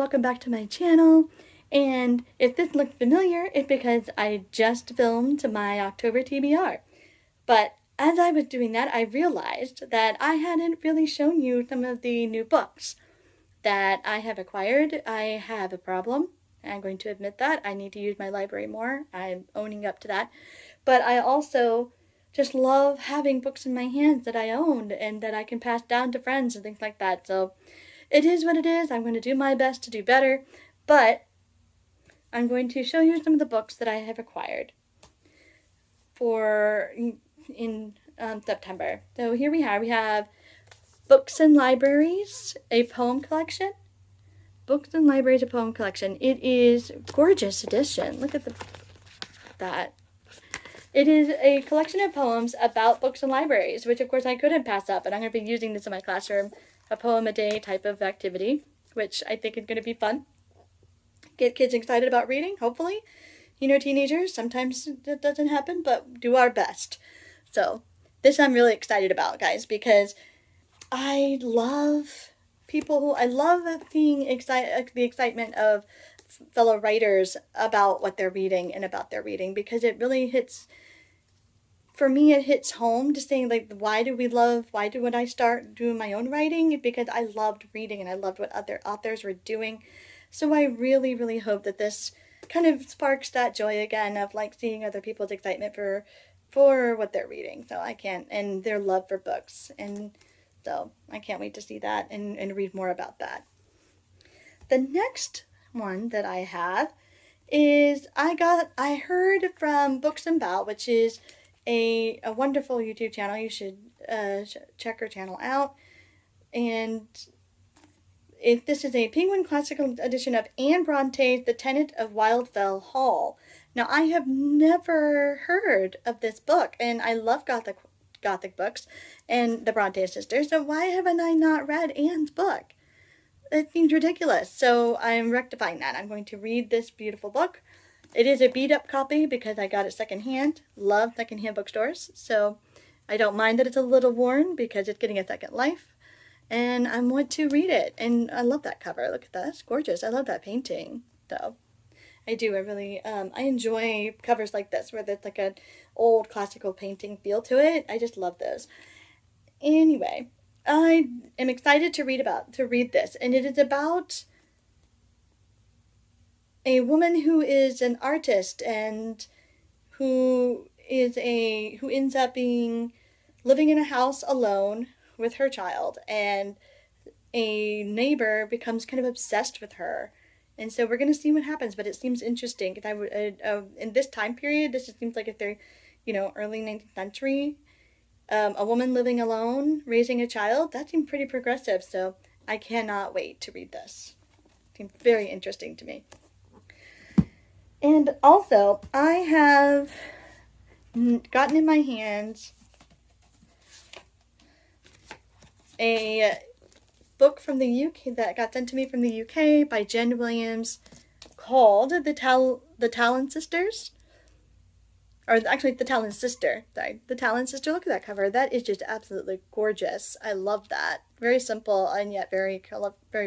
welcome back to my channel. And if this looks familiar, it's because I just filmed my October TBR. But as I was doing that, I realized that I hadn't really shown you some of the new books that I have acquired. I have a problem. I'm going to admit that. I need to use my library more. I'm owning up to that. But I also just love having books in my hands that I own and that I can pass down to friends and things like that. So it is what it is. I'm going to do my best to do better, but I'm going to show you some of the books that I have acquired for in September. So here we have Books and Libraries, a poem collection. Books and Libraries, a poem collection. It is a gorgeous edition. Look at that. It is a collection of poems about books and libraries, which of course I couldn't pass up, and I'm going to be using this in my classroom, a poem a day type of activity, which I think is going to be fun. Get kids excited about reading, hopefully. You know, teenagers, sometimes it doesn't happen, but do our best. So this I'm really excited about, guys, because I love seeing the excitement of fellow writers about what they're reading and about their reading, because it really hits, for me, it hits home to saying, like, why would I start doing my own writing? Because I loved reading and I loved what other authors were doing. So I really, really hope that this kind of sparks that joy again of, like, seeing other people's excitement for what they're reading. So and their love for books. And so I can't wait to see that and read more about that. The next one that I have is I heard from Books and Bow, which is a wonderful YouTube channel. You should check her channel out. And this is a Penguin Classical edition of Anne Bronte's The Tenant of Wildfell, Hual. Now, I have never heard of this book, and I love Gothic books and the Bronte sisters, so why haven't I not read Anne's book? It seems ridiculous, so I'm rectifying that. I'm going to read this beautiful book. It is a beat-up copy because I got it secondhand. Love secondhand bookstores, so I don't mind that it's a little worn because it's getting a second life. And I want to read it, and I love that cover. Look at that, it's gorgeous. I love that painting, though. I do, I really, I enjoy covers like this, where there's like an old classical painting feel to it. I just love those. Anyway, I am excited to read this, and it is about a woman who is an artist and who ends up living in a house alone with her child, and a neighbor becomes kind of obsessed with her. And so we're going to see what happens, but it seems interesting. In this time period, this just seems like if they're, early 19th century, a woman living alone, raising a child, that seemed pretty progressive. So I cannot wait to read this. It seems very interesting to me. And also, I have gotten in my hands a book from the UK that got sent to me from the UK by Jen Williams called The Talon Sisters. Or actually, The Talon Sister. Sorry. The Talon Sister. Look at that cover. That is just absolutely gorgeous. I love that. Very simple and yet very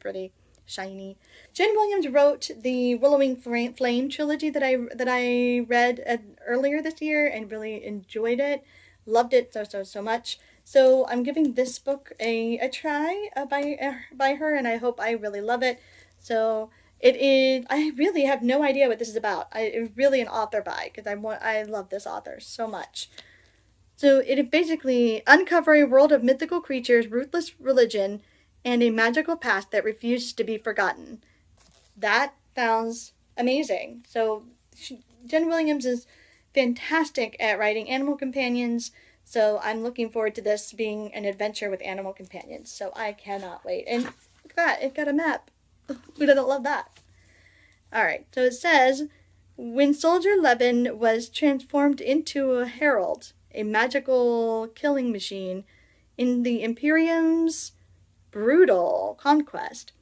pretty, shiny. Jen Williams wrote the Willowing Flame trilogy that I read earlier this year and really enjoyed it. Loved it so much. So I'm giving this book a try by her, and I hope I really love it. So it is. I really have no idea what this is about. It's really an author buy because I love this author so much. So it is basically uncover a world of mythical creatures, ruthless religion, and a magical past that refuses to be forgotten. That sounds amazing. So Jen Williams is fantastic at writing animal companions. So I'm looking forward to this being an adventure with animal companions. So I cannot wait. And look at that. It got a map. Who doesn't love that? All right. So it says, when Soldier Levin was transformed into a herald, a magical killing machine, in the Imperium's brutal conquest,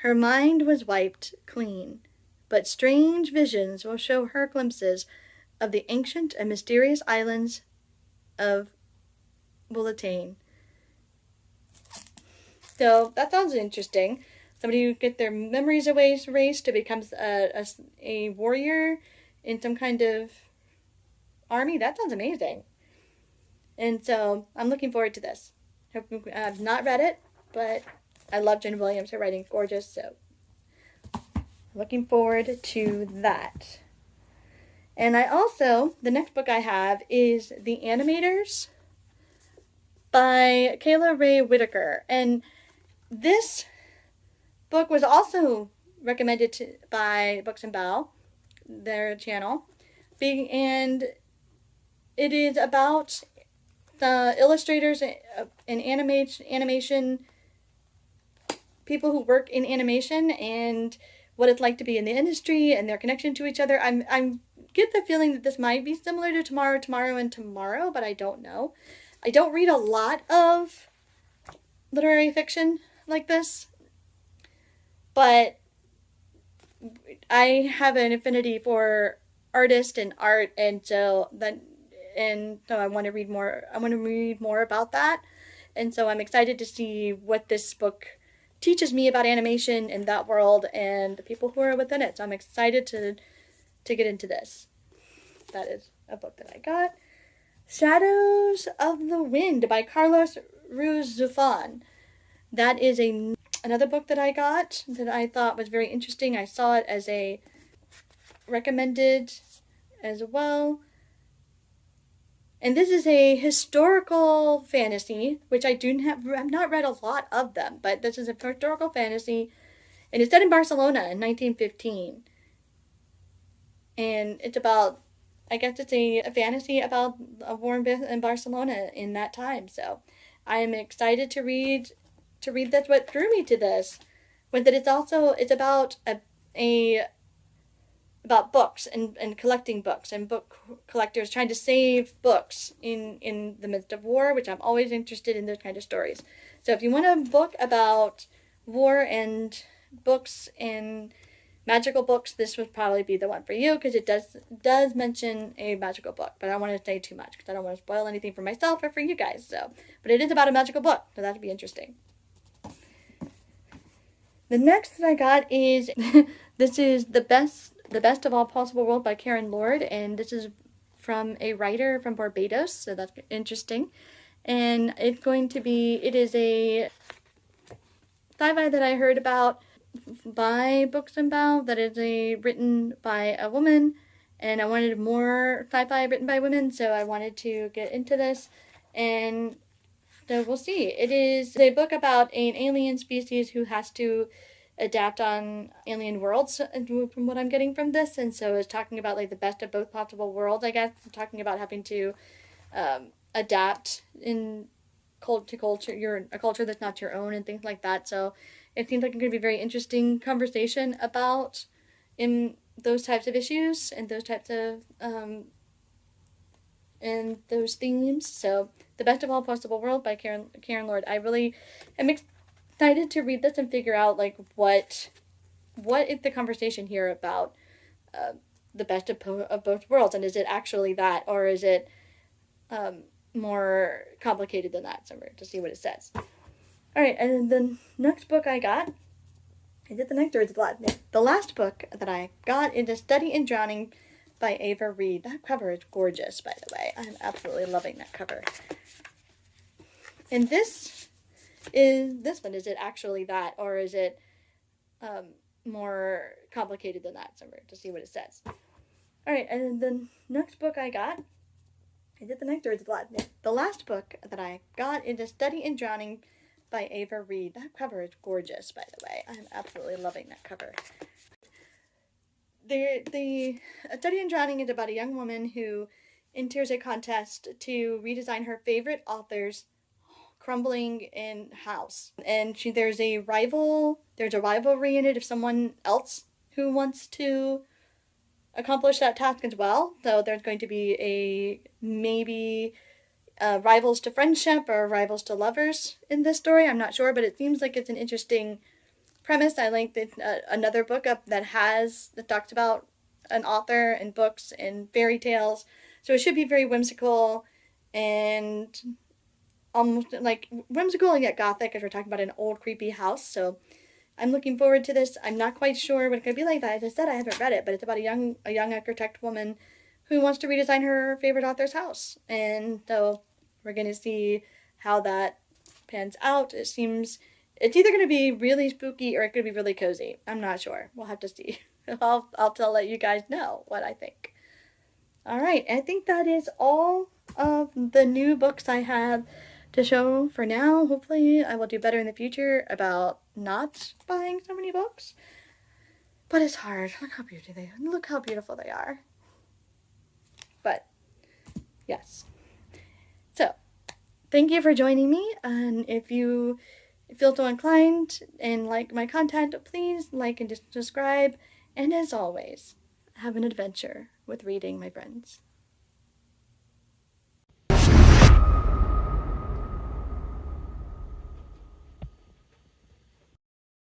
her mind was wiped clean. But strange visions will show her glimpses of the ancient and mysterious islands of Bulletain. So that sounds interesting. somebody who get their memories erased to become a warrior in some kind of army. That sounds amazing. And so I'm looking forward to this. I've not read it, but I love Jen Williams. Her writing's gorgeous, so looking forward to that. And the next book I have is The Animators by Kayla Ray Whitaker. And this book was also recommended by Books and Bow, their channel. And it is about the illustrators and animation people who work in animation and what it's like to be in the industry and their connection to each other. I get the feeling that this might be similar to Tomorrow, but I don't know. I don't read a lot of literary fiction like this, but I have an affinity for artists and art, and so I want to read more. I want to read more about that, and so I'm excited to see what this book teaches me about animation and that world and the people who are within it. So I'm excited to get into this. That is a book that I got. Shadows of the Wind by Carlos Ruiz Zafón. That is another book that I got that I thought was very interesting. I saw it as a recommended as well. And this is a historical fantasy, which I've not read a lot of them, but this is a historical fantasy, and it's set in Barcelona in 1915. And it's about, I guess it's a fantasy about a war in Barcelona in that time. So I'm excited to read that's what drew me to this. But that it's about about books and collecting books and book collectors trying to save books in the midst of war, which I'm always interested in those kind of stories. So if you want a book about war and books and magical books, this would probably be the one for you, because it does mention a magical book, but I don't want to say too much because I don't want to spoil anything for myself or for you guys. So, but it is about a magical book, so that would be interesting. The next that I got is this is the best of All Possible World by Karen Lord, and this is from a writer from Barbados, so that's interesting. And it is a sci-fi that I heard about by Books and Bow that is written by a woman, and I wanted more sci-fi written by women, so I wanted to get into this, and so we'll see. It is a book about an alien species who has to adapt on alien worlds, from what I'm getting from this, and so it's talking about like the best of both possible worlds, I guess. It's talking about having to adapt to culture, a culture that's not your own and things like that. So it seems like it's going to be a very interesting conversation about in those types of issues and those types of and those themes. So The Best of All Possible World by Karen Lord. I really am excited to read this and figure out like what is the conversation here about the best of both worlds, and is it actually that, or is it more complicated than that? So we're to see what it says. All right, and the next book I got, is it the next or is it the last? The last book that I got is A Study in Drowning by Ava Reed. That cover is gorgeous, by the way. I'm absolutely loving that cover. And this one, is it actually that, or is it more complicated than that? So we're to see what it says. All right, and the next book I got, is it the next or is it the last? The last book that I got is A Study in Drowning by Ava Reed. That cover is gorgeous, by the way. I'm absolutely loving that cover. A Study in Drowning is about a young woman who enters a contest to redesign her favorite author's crumbling in house. And there's a rivalry in it of someone else who wants to accomplish that task as well. So there's going to be maybe rivals to friendship or rivals to lovers in this story. I'm not sure, but it seems like it's an interesting premise. I like another book that talks about an author and books and fairy tales. So it should be very whimsical and almost like whimsical and yet gothic, as we're talking about an old creepy house. So I'm looking forward to this. I'm not quite sure what it's going to be like. As I said, I haven't read it, but it's about a young architect woman who wants to redesign her favorite author's house. And so we're going to see how that pans out. It seems it's either going to be really spooky or it could be really cozy. I'm not sure. We'll have to see. I'll let you guys know what I think. All right, I think that is all of the new books I have to show for now. Hopefully I will do better in the future about not buying so many books. But it's hard. Look how beautiful they are. But yes. So, thank you for joining me, and if you feel so inclined and like my content, please like and subscribe. And as always, have an adventure with reading, my friends.